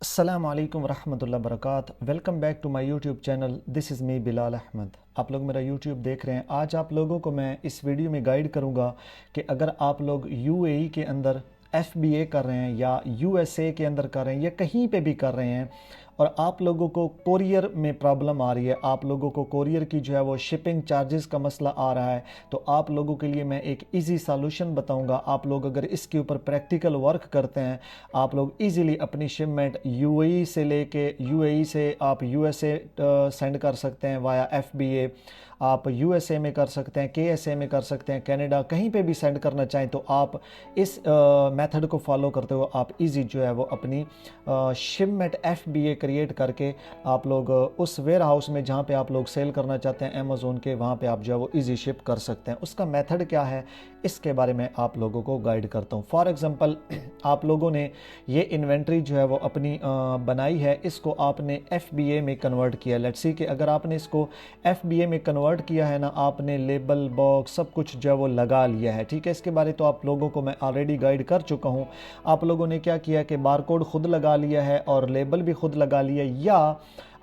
अस्सलाम वालेकुम रहमतुल्लाहि व बरकातहू। Welcome back to my YouTube channel. This is me Bilal Ahmad. आप लोग मेरा यूट्यूब देख रहे हैं। आज आप लोगों को मैं इस वीडियो में गाइड करूंगा कि अगर आप लोग यूएई के अंदर एफबीए कर रहे हैं या यूएसए के अंदर कर रहे हैं या कहीं पे भी कर रहे हैं और आप लोगों को कोरियर में प्रॉब्लम आ रही है, आप लोगों को कोरियर की जो है वो शिपिंग चार्जेस का मसला आ रहा है, तो आप लोगों के लिए मैं एक इजी सॉल्यूशन बताऊंगा। आप लोग अगर इसके ऊपर प्रैक्टिकल वर्क करते हैं, आप लोग इजीली अपनी शिपमेंट यूएई से लेके यूएई से आप यूएसए सेंड कर सकते हैं वाया एफबीए। आप यूएसए में कर सकते हैं, केएसए में कर सकते हैं, कनाडा, कहीं पे भी सेंड करना चाहें तो आप इस मेथड को फॉलो करते हुए आप इजी जो है वो अपनी शिपमेंट एफबीए क्रिएट करके आप लोग उस वेयर हाउस में जहाँ पे आप लोग सेल करना चाहते हैं अमेज़ोन के, वहाँ पे आप जो है वो इजी शिप कर सकते हैं। उसका मेथड क्या है इसके बारे में आप लोगों को गाइड करता हूँ। फॉर एग्जांपल आप लोगों ने ये इन्वेंट्री जो है वो अपनी बनाई है, इसको आपने एफबीए में कन्वर्ट किया। लेट्स सी कि अगर आपने इसको एफबीए में कन्वर्ट किया है ना, आपने लेबल बॉक्स सब कुछ जो है वो लगा लिया है, ठीक है। इसके बारे तो आप लोगों को मैं ऑलरेडी गाइड कर चुका हूँ। आप लोगों ने क्या किया कि बारकोड खुद लगा लिया है और लेबल भी खुद लगा लिया, या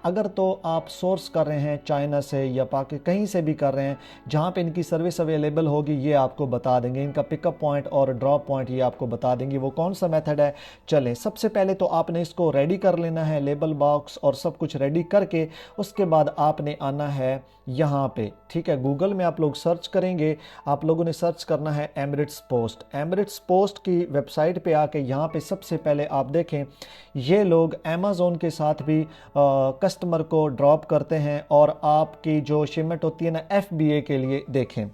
अगर तो आप सोर्स कर रहे हैं चाइना से या कहीं से भी कर रहे हैं जहाँ पे इनकी सर्विस अवेलेबल होगी, ये आपको बता देंगे। इनका पिकअप पॉइंट और ड्रॉप पॉइंट ये आपको बता देंगे वो कौन सा मेथड है। चलें, सबसे पहले तो आपने इसको रेडी कर लेना है, लेबल बॉक्स और सब कुछ रेडी करके उसके बाद आपने आना है यहाँ पे, ठीक है। गूगल में आप लोग सर्च करेंगे, आप लोगों ने सर्च करना है एमिरेट्स पोस्ट। एमिरेट्स पोस्ट की वेबसाइट पे आके यहाँ पे सबसे पहले आप देखें, ये लोग अमेज़ोन के साथ भी कस्टमर को ड्रॉप करते हैं और आपकी जो शिपमेंट होती है ना एफबीए के लिए, देखें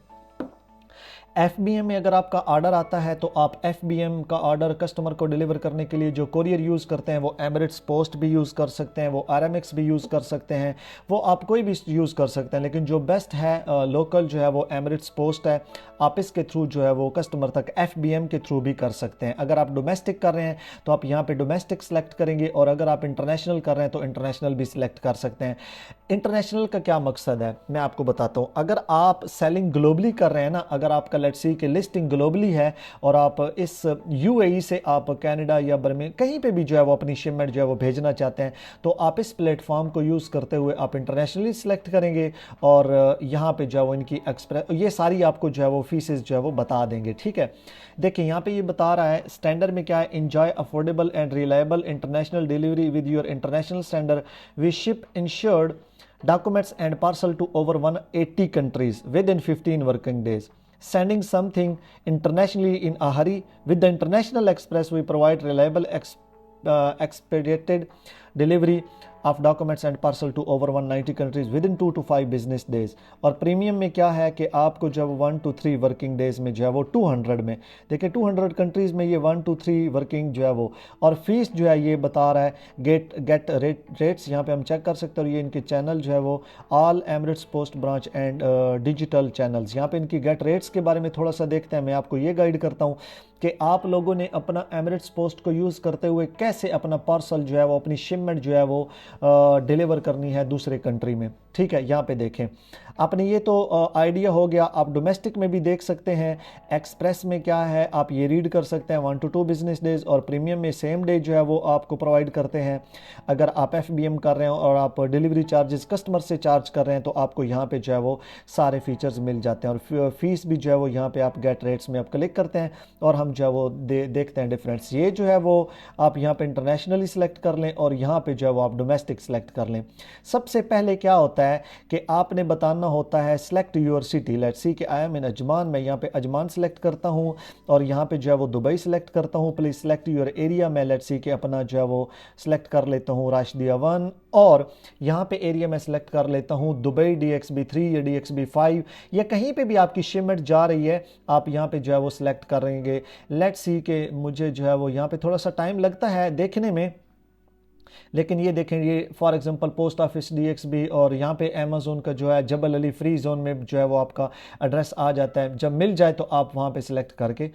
एफबीएम में अगर आपका ऑर्डर आता है तो आप एफबीएम का ऑर्डर कस्टमर को डिलीवर करने के लिए जो कोरियर यूज़ करते हैं वो एमिरेट्स पोस्ट भी यूज़ कर सकते हैं, वो आरएमएक्स भी यूज़ कर सकते हैं, वो आप कोई भी यूज़ कर सकते हैं, लेकिन जो बेस्ट है लोकल जो है वो एमिरेट्स पोस्ट है। आप इसके थ्रू जो है वो कस्टमर तक एफबीएम के थ्रू भी कर सकते हैं। अगर आप डोमेस्टिक कर रहे हैं तो आप यहाँ पे डोमेस्टिक सेलेक्ट करेंगे और अगर आप इंटरनेशनल कर रहे हैं तो इंटरनेशनल भी सिलेक्ट कर सकते हैं। इंटरनेशनल का क्या मकसद है मैं आपको बताता हूँ। अगर आप सेलिंग ग्लोबली कर रहे हैं ना, अगर आपका लेट्स सी कि लिस्टिंग ग्लोबली है और आप इस यूएई से आप कनाडा या बर्मिंघम कहीं पे भी जो है वो अपनी शिपमेंट जो है वो भेजना चाहते हैं, तो आप इस प्लेटफॉर्म को यूज़ करते हुए आप इंटरनेशनली सिलेक्ट करेंगे और यहाँ पे जो है वो इनकी एक्सप्रेस ये सारी आपको जो है वो फीसेस जो है वो बता देंगे, ठीक है। देखिए यहाँ पे ये बता रहा है स्टैंडर्ड में क्या है, enjoy affordable and reliable international delivery with your international standard, we ship insured documents and parcel to over 180 countries within 15 working days. Sending something internationally in a hurry with the International Express, we provide reliable expedited delivery of documents and parcel to over 190 countries within 2 to 5 business days। और premium में क्या है कि आपको जब 1 to 3 working days में जो है वो 200 में, देखिए 200 कंट्रीज़ में ये 1 to 3 वर्किंग जो है वो, और फीस जो है ये बता रहा है गेट रेट्स यहाँ पे हम चेक कर सकते हैं। और ये इनके चैनल जो है वो all Emirates post branch and digital channels, यहाँ पे इनकी गेट रेट्स के बारे में थोड़ा सा देखते हैं। मैं आपको ये गाइड करता हूँ कि आप लोगों ने अपना एमिरेट्स पोस्ट को यूज़ करते हुए कैसे अपना पार्सल जो है वो अपनी शिपमेंट जो है वो डिलीवर करनी है दूसरे कंट्री में, ठीक है। यहाँ पे देखें, आपने ये तो आइडिया हो गया। आप डोमेस्टिक में भी देख सकते हैं एक्सप्रेस में क्या है, आप ये रीड कर सकते हैं 1 to 2 बिजनेस डेज, और प्रीमियम में सेम डे जो है वो आपको प्रोवाइड करते हैं। अगर आप एफबीएम कर रहे हो और आप डिलीवरी चार्जेस कस्टमर से चार्ज कर रहे हैं तो आपको यहाँ पे जो है वो सारे फीचर्स मिल जाते हैं। और फीस भी जो है वो यहाँ पे आप गेट रेट्स में आप क्लिक करते हैं और हम जो है वो देखते हैं डिफरेंस। ये जो है वो आप यहाँ पे इंटरनेशनली सिलेक्ट कर लें और यहाँ पे जो है वो आप डोमेस्टिक सिलेक्ट कर लें। सबसे पहले क्या होता है कि आपने बताना होता है select your city. Let's see कि आई एम इन अजमान, मैं यहाँ पे अजमान सेलेक्ट करता हूँ और यहाँ पे जो है वो दुबई सेलेक्ट करता हूँ। प्लीज़ सेलेक्ट योर एरिया, मैं लेट्स सी कि अपना जो है वो सेलेक्ट कर लेता हूँ राशिदिया 1, और यहाँ पे एरिया में सेलेक्ट कर लेता हूँ दुबई DXB3 या DXB5 या कहीं पे भी आपकी शिपमेंट जा रही है, आप यहाँ पे जो है वो सिलेक्ट करेंगे। लेट्स सी कि मुझे जो है वो यहाँ पे थोड़ा सा टाइम लगता है देखने में, लेकिन ये देखें, ये for example post office DXB और यहाँ पे अमेज़ोन का जो है जबल अली फ्री जोन में जो है वो आपका एड्रेस आ जाता है। जब मिल जाए तो आप वहाँ पे सिलेक्ट करके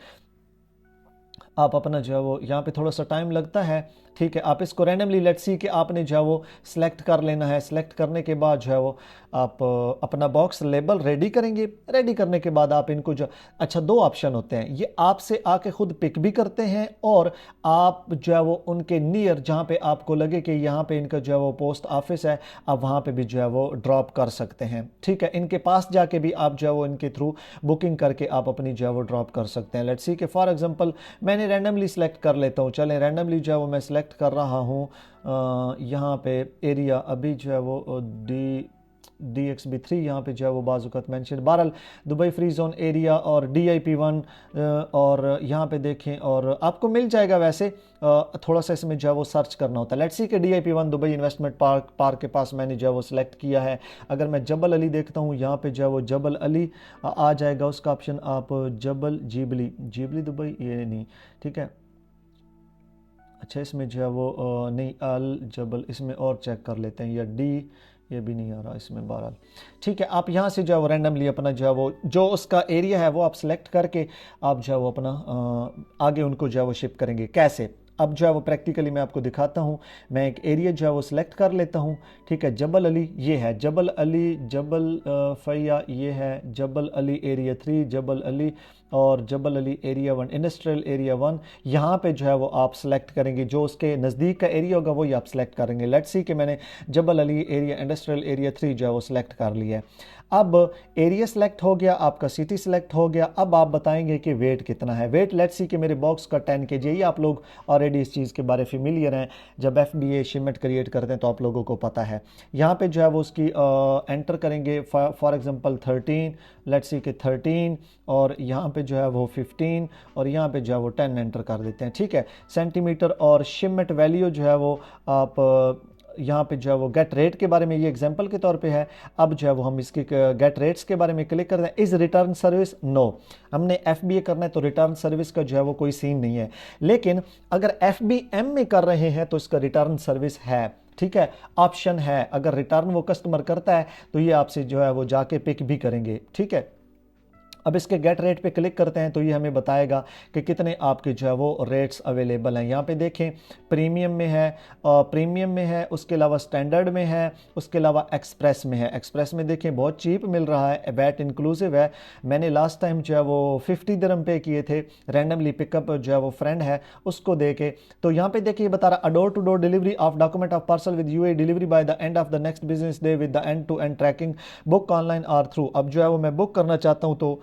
आप अपना जो है वो, यहाँ पे थोड़ा सा टाइम लगता है ठीक है, आप इसको रैंडमली लेट्स सी कि आपने जो है वो सिलेक्ट कर लेना है। सिलेक्ट करने के बाद जो है वो आप अपना बॉक्स लेबल रेडी करेंगे। रेडी करने के बाद आप इनको जो अच्छा, दो ऑप्शन होते हैं, ये आपसे आके खुद पिक भी करते हैं और आप जो है वो उनके नियर जहाँ पे आपको लगे कि यहाँ पे इनका जो है वो पोस्ट ऑफिस है, आप वहाँ पे भी जो है वो ड्रॉप कर सकते हैं। ठीक है, इनके पास जाके भी आप जो है वो इनके थ्रू बुकिंग करके आप अपनी जो है वो ड्रॉप कर सकते हैं। लेट्स सी कि फॉर एग्जांपल मैंने रैंडमली सेलेक्ट कर लेता हूँ। चलें, रैंडमली जो है वो मैं सेलेक्ट कर रहा हूँ यहाँ पे एरिया, अभी जो है वो DXB3 यहाँ पे जो है वो बाजुकत मैंशन, बहरहाल दुबई फ्री जोन एरिया और DIP1 और यहाँ पे देखें और आपको मिल जाएगा। वैसे थोड़ा सा इसमें जो है वो सर्च करना होता है। लेट्स सी कि DIP1 दुबई इन्वेस्टमेंट पार्क के पास मैंने जो है वो सिलेक्ट किया है। अगर मैं जबल अली देखता हूँ, यहाँ पे जो है वो जबल अली आ जाएगा उसका ऑप्शन। आप जबल जीबली दुबई, ये नहीं, ठीक है। अच्छा, इसमें जो है वो नहीं, अल जबल, इसमें और चेक कर लेते हैं, या ये भी नहीं आ रहा इसमें। बहरहाल ठीक है, आप यहाँ से जो है वो रैंडमली अपना जो है वो जो उसका एरिया है वो आप सिलेक्ट करके आप जो है वो अपना आगे उनको जो है वो शिप करेंगे। कैसे, अब जो है वो प्रैक्टिकली मैं आपको दिखाता हूँ। मैं एक एरिया जो है वो सिलेक्ट कर लेता हूँ। ठीक है, जबल अली ये है, जबल अली, जबल फैया ये है, जबल अली एरिया 3, जबल अली और जबल अली एरिया 1, इंडस्ट्रियल एरिया 1। यहाँ पे जो है वो आप सेलेक्ट करेंगे, जो उसके नज़दीक का एरिया होगा वही आप सेलेक्ट करेंगे। लेट्स सी कि मैंने जबल अली एरिया इंडस्ट्रियल एरिया 3 जो है वो सिलेक्ट कर लिया है। अब एरिया सेलेक्ट हो गया, आपका सिटी सेलेक्ट हो गया। अब आप बताएंगे कि वेट कितना है। वेट लेट्स सी कि मेरे बॉक्स का 10 kg है। ये आप लोग ऑलरेडी इस चीज़ के बारे फेमिलियर हैं, जब FBA शिपमेंट क्रिएट करते हैं तो आप लोगों को पता है। यहाँ पे जो है वो उसकी एंटर करेंगे, फॉर एग्जांपल 13, लेट्स सी कि 13, और यहाँ पे जो है वो 15 और यहाँ पे जो है वो 10 एंटर कर देते हैं। ठीक है, सेंटीमीटर और शिपमेंट वैल्यू जो है वो आप यहाँ पे जो है वो गेट रेट के बारे में, ये एग्जांपल के तौर पे है। अब जो है वो हम इसके गेट रेट्स के बारे में क्लिक करते हैं। इज रिटर्न सर्विस, नो, हमने FBA करना है तो रिटर्न सर्विस का जो है वो कोई सीन नहीं है। लेकिन अगर FBM में कर रहे हैं तो इसका रिटर्न सर्विस है। ठीक है, ऑप्शन है, अगर रिटर्न वो कस्टमर करता है तो ये आपसे जो है वो जाके पिक भी करेंगे। ठीक है, अब इसके गेट रेट पे क्लिक करते हैं तो ये हमें बताएगा कि कितने आपके जो है वो रेट्स अवेलेबल हैं। यहाँ पे देखें, प्रीमियम में है, प्रीमियम में है, उसके अलावा स्टैंडर्ड में है, उसके अलावा एक्सप्रेस में है। एक्सप्रेस में देखें बहुत चीप मिल रहा है, वैट इंक्लूसिव है। मैंने लास्ट टाइम जो है वो 50 दिरहम पे किए थे, रैंडमली पिकअप जो है वो फ्रेंड है उसको दे के। तो यहाँ पे देखिए बता रहा, door to door delivery of document of parcel with UAE delivery by the end of the next business day with the end to end tracking, book online और थ्रू। अब जो है वो मैं बुक करना चाहता हूँ तो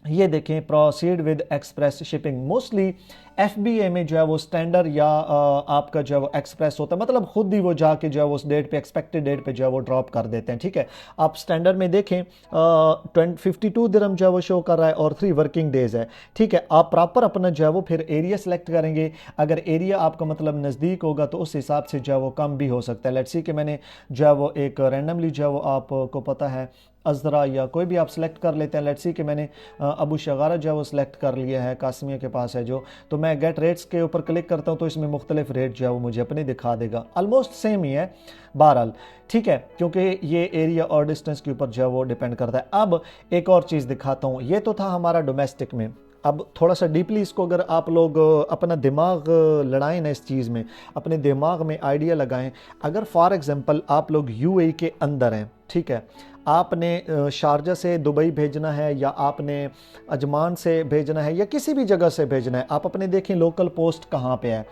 ये देखें, proceed with express shipping. Mostly FBA में जो है वो स्टैंडर्ड या आपका जो है वो एक्सप्रेस होता है, मतलब खुद ही वो जाके जो है वो उस डेट पे, एक्सपेक्टेड डेट पे जो है वो ड्रॉप कर देते हैं। ठीक है, आप स्टैंडर्ड में देखें 52 दिरहम जो है वो शो कर रहा है और 3 वर्किंग डेज है। ठीक है, आप प्रॉपर अपना जो है वो फिर एरिया सेलेक्ट करेंगे। अगर एरिया आपका मतलब नज़दीक होगा तो उस हिसाब से जो है वो कम भी हो सकता है। लेट्स सी कि मैंने जो है वो एक रैंडमली जो है वो आपको पता है अजरा या कोई भी आप सेलेक्ट कर लेते हैं। लेट्स सी कि मैंने अबू शगारा जो है वो सिलेक्ट कर लिया है, कासमिया के पास है जो, तो मैं गेट रेट्स के ऊपर क्लिक करता हूं तो इसमें मुख्तलिफ रेट जो है वो मुझे अपने दिखा देगा। ऑलमोस्ट सेम ही है बहरहाल। ठीक है, क्योंकि ये एरिया और डिस्टेंस के ऊपर जो है वो डिपेंड करता है। अब एक और चीज़ दिखाता हूँ, ये तो था हमारा डोमेस्टिक में। अब थोड़ा सा डीपली इसको अगर आप लोग अपना दिमाग लड़ाएं ना, इस चीज़ में अपने दिमाग में आइडिया लगाएं। अगर फॉर एग्जांपल आप लोग UAE के अंदर हैं, ठीक है, आपने शारजा से दुबई भेजना है या आपने अजमान से भेजना है या किसी भी जगह से भेजना है, आप अपने देखें लोकल पोस्ट कहाँ पे है,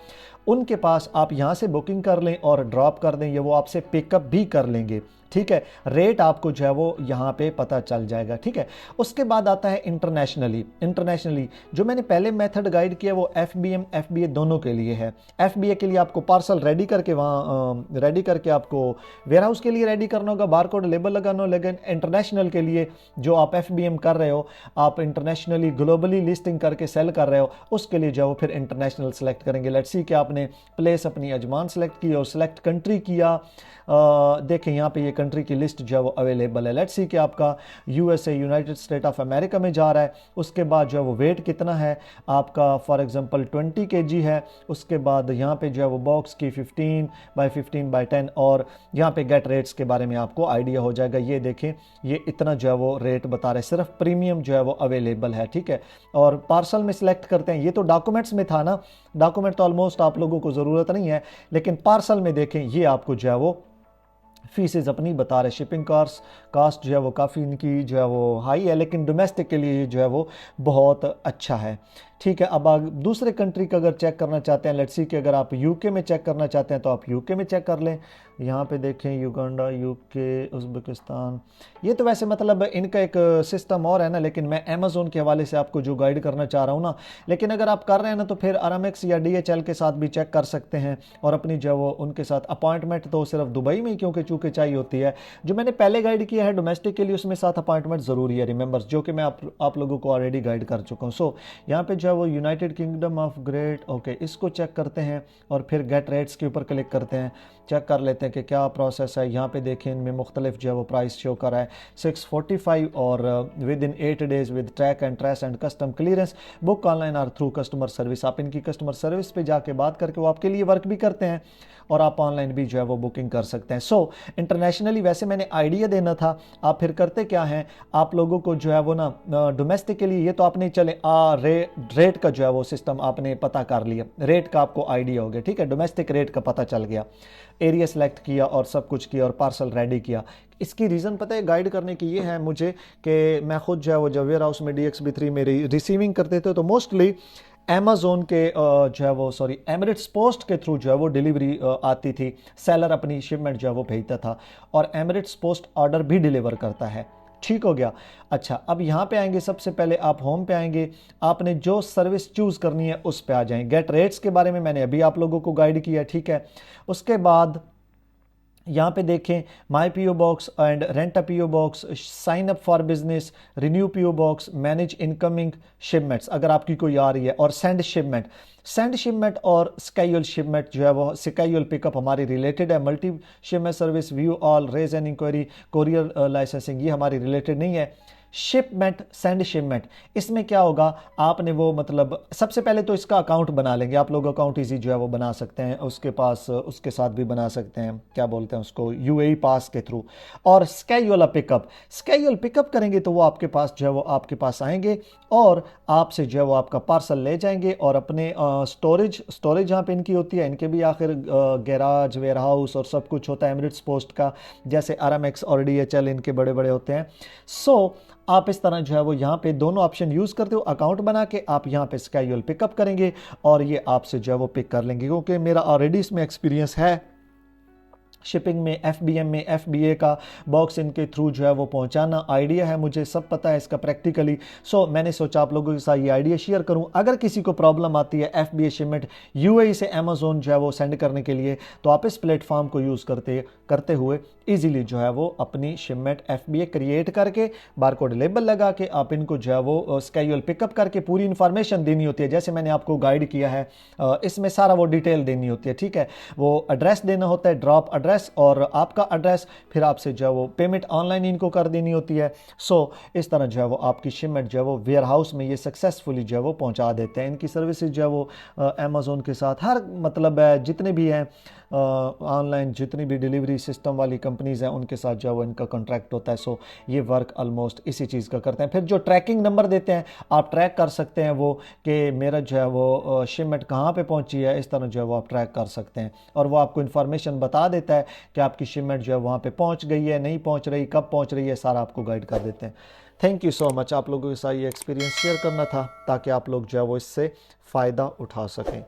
उनके पास आप यहाँ से बुकिंग कर लें और ड्रॉप कर दें, ये वो आपसे पिकअप भी कर लेंगे। ठीक है, रेट आपको जो है वो यहाँ पे पता चल जाएगा। ठीक है, उसके बाद आता है इंटरनेशनली जो मैंने पहले मेथड गाइड किया वो FBM FBA दोनों के लिए है। FBA के लिए आपको पार्सल रेडी करके वहाँ रेडी करके आपको वेयर हाउस के लिए रेडी करना होगा, बारकोड लेबल लगाना होगा। लेकिन इंटरनेशनल के लिए जो आप FBM कर रहे हो, आप इंटरनेशनली ग्लोबली लिस्टिंग करके सेल कर रहे हो, उसके लिए जो फिर इंटरनेशनल सेलेक्ट करेंगे। लेट्स सी कि आपने प्लेस अपनी अजमान सेलेक्ट की और सेलेक्ट कंट्री किया। देखें यहाँ पे ये कंट्री की लिस्ट जो है वो अवेलेबल है। लेट्स सी कि आपका USA United state of America में जा रहा है। उसके बाद जो है वो वेट कितना है आपका, फॉर एग्जांपल 20 kg है। उसके बाद यहाँ पे जो है वो बॉक्स की 15 by 10 और यहाँ पे गेट रेट्स के बारे में आपको आइडिया आइडिया हो जाएगा। ये देखें, ये इतना जो है वो रेट बता रहे हैं, सिर्फ प्रीमियम जो है वो अवेलेबल है, ठीक है। और पार्सल में सिलेक्ट करते हैं, ये तो डॉक्यूमेंट्स में था ना, डॉक्यूमेंट तो ऑलमोस्ट आप लोगों को ज़रूरत नहीं है, लेकिन पार्सल में देखें ये आपको जो है वो फीसेज अपनी बता रहे। शिपिंग कास्ट जो है वो काफ़ी इनकी जो है वो हाई है, लेकिन डोमेस्टिक के लिए जो है वो बहुत अच्छा है, ठीक है। अब आप दूसरे कंट्री का अगर चेक करना चाहते हैं, लेट्स सी कि अगर आप यूके में चेक करना चाहते हैं तो आप यूके में चेक कर लें। यहाँ पे देखें युगांडा, यूके, उज़्बेकिस्तान, ये तो वैसे मतलब इनका एक सिस्टम और है ना, लेकिन मैं अमेज़ोन के हवाले से आपको जो गाइड करना चाह रहा हूँ ना। लेकिन अगर आप कर रहे हैं ना तो फिर आरामेक्स या DHL के साथ भी चेक कर सकते हैं, और अपनी जो है वो उनके साथ अपॉइंटमेंट तो सिर्फ दुबई में ही क्योंकि चूँकि चाहिए होती है। जो मैंने पहले गाइड किया है डोमेस्टिक के लिए, उसमें साथ अपॉइंटमेंट ज़रूरी है, रिमेंबर, जो कि मैं आप लोगों को ऑलरेडी गाइड कर चुका हूँ। सो यहाँ पे जो है वो United kingdom of great, okay, इसको चेक करते हैं और फिर गेट रेट्स के ऊपर क्लिक करते हैं, चेक कर लेते हैं कि क्या प्रोसेस है। यहाँ पे देखें इनमें मुख्तलिफ जो है वो प्राइस शो कर रहा है 645 और with in 8 days with track and trace and custom clearance, book online और थ्रू कस्टमर सर्विस। आप इनकी कस्टमर सर्विस पे जाके बात करके वो आपके लिए वर्क भी करते हैं, और आप ऑनलाइन भी जो है वो बुकिंग कर सकते हैं। सो इंटरनेशनली वैसे मैंने आइडिया देना था, आप फिर करते क्या हैं, आप लोगों को जो है वो ना डोमेस्टिक के लिए ये तो आपने चले रेट का जो है वो सिस्टम आपने पता कर लिया, रेट का आपको आइडिया हो गया, ठीक है, डोमेस्टिक रेट का पता चल गया, एरिया सेलेक्ट किया और सब कुछ किया और पार्सल रेडी किया। इसकी रीज़न पता है गाइड करने की ये है मुझे कि मैं खुद जो है वो जब वेयर हाउस में DXB3 में रिसीविंग करते थे तो मोस्टली अमेज़ोन के जो है वो एमिरेट्स पोस्ट के थ्रू जो है वो डिलीवरी आती थी, सेलर अपनी शिपमेंट जो है वो भेजता था और एमिरेट्स पोस्ट ऑर्डर भी डिलीवर करता है, ठीक हो गया। अच्छा, अब यहाँ पे आएंगे, सबसे पहले आप होम पे आएंगे, आपने जो सर्विस चूज़ करनी है उस पे आ जाएं। गेट रेट्स के बारे में मैंने अभी आप लोगों को गाइड किया, ठीक है। उसके बाद यहाँ पे देखें my PO box and rent a PO box, sign up for business, renew PO box, manage incoming shipments अगर आपकी कोई आ रही है, और सेंड शिपमेंट और स्केड्यूल शिपमेंट जो है वो स्केड्यूल पिकअप हमारी रिलेटेड है। Multi shipment service, view all, raise an inquiry, courier licensing, ये हमारी रिलेटेड नहीं है। शिपमेंट, सेंड शिपमेंट, इसमें क्या होगा, आपने वो मतलब सबसे पहले तो इसका अकाउंट बना लेंगे आप लोग, अकाउंट इजी जो है वो बना सकते हैं, उसके पास उसके साथ भी बना सकते हैं, क्या बोलते हैं उसको, UAE पास के थ्रू। और स्केड्यूल पिकअप करेंगे तो वो आपके पास जो है वो आपके पास आएंगे और आपसे जो है वो आपका पार्सल ले जाएंगे, और अपने स्टोरेज जहाँ पे इनकी होती है, इनके भी आखिर गैराज, वेयर हाउस और सब कुछ होता है एमिरेट्स पोस्ट का, जैसे आरामेक्स और DHL इनके बड़े बड़े होते हैं। सो आप इस तरह जो है वो यहाँ पे दोनों ऑप्शन यूज़ करते हो, अकाउंट बना के आप यहाँ पे स्केड्यूल पिकअप करेंगे और ये आपसे जो है वो पिक कर लेंगे, क्योंकि मेरा ऑलरेडी इसमें एक्सपीरियंस है शिपिंग में, FBM में, FBA का बॉक्स इनके थ्रू जो है वो पहुंचाना, आइडिया है मुझे, सब पता है इसका प्रैक्टिकली। सो मैंने सोचा आप लोगों के साथ ये आइडिया शेयर करूं। अगर किसी को प्रॉब्लम आती है FBA शिपमेंट UAE से अमेज़ोन जो है वो सेंड करने के लिए, तो आप इस प्लेटफॉर्म को यूज़ करते हुए ईजिली जो है वो अपनी शिपमेंट FBA क्रिएट करके बारकोड लेबल लगा के आप इनको जो है वो स्केड्यूल पिकअप करके पूरी इन्फॉर्मेशन देनी होती है, जैसे मैंने आपको गाइड किया है, इसमें सारा वो डिटेल देनी होती है, ठीक है। वो एड्रेस देना होता है, ड्रॉप एड्रेस और आपका एड्रेस, फिर आपसे जो है वो पेमेंट ऑनलाइन इनको कर देनी होती है। सो इस तरह जो है वो आपकी शिपमेंट जो है वो वेयर हाउस में ये सक्सेसफुली जो है वो पहुंचा देते हैं। इनकी सर्विसेज जो है वो अमेज़ोन के साथ हर मतलब जितने भी हैं ऑनलाइन, जितनी भी डिलीवरी सिस्टम वाली कंपनीज़ हैं उनके साथ जो है वो इनका कॉन्ट्रैक्ट होता है। सो ये वर्क ऑलमोस्ट इसी चीज़ का करते हैं। फिर जो ट्रैकिंग नंबर देते हैं, आप ट्रैक कर सकते हैं वो कि मेरा जो है वो शिपमेंट कहाँ पे पहुंची है, इस तरह जो है वो आप ट्रैक कर सकते हैं, और वो आपको इन्फॉर्मेशन बता देता है कि आपकी शिपमेंट जो है वहाँ पे पहुँच गई है, नहीं पहुँच रही, कब पहुँच रही है, सारा आपको गाइड कर देते हैं। थैंक यू सो मच, आप लोगों के साथ ये एक्सपीरियंस शेयर करना था ताकि आप लोग जो है वो इससे फ़ायदा उठा सकें।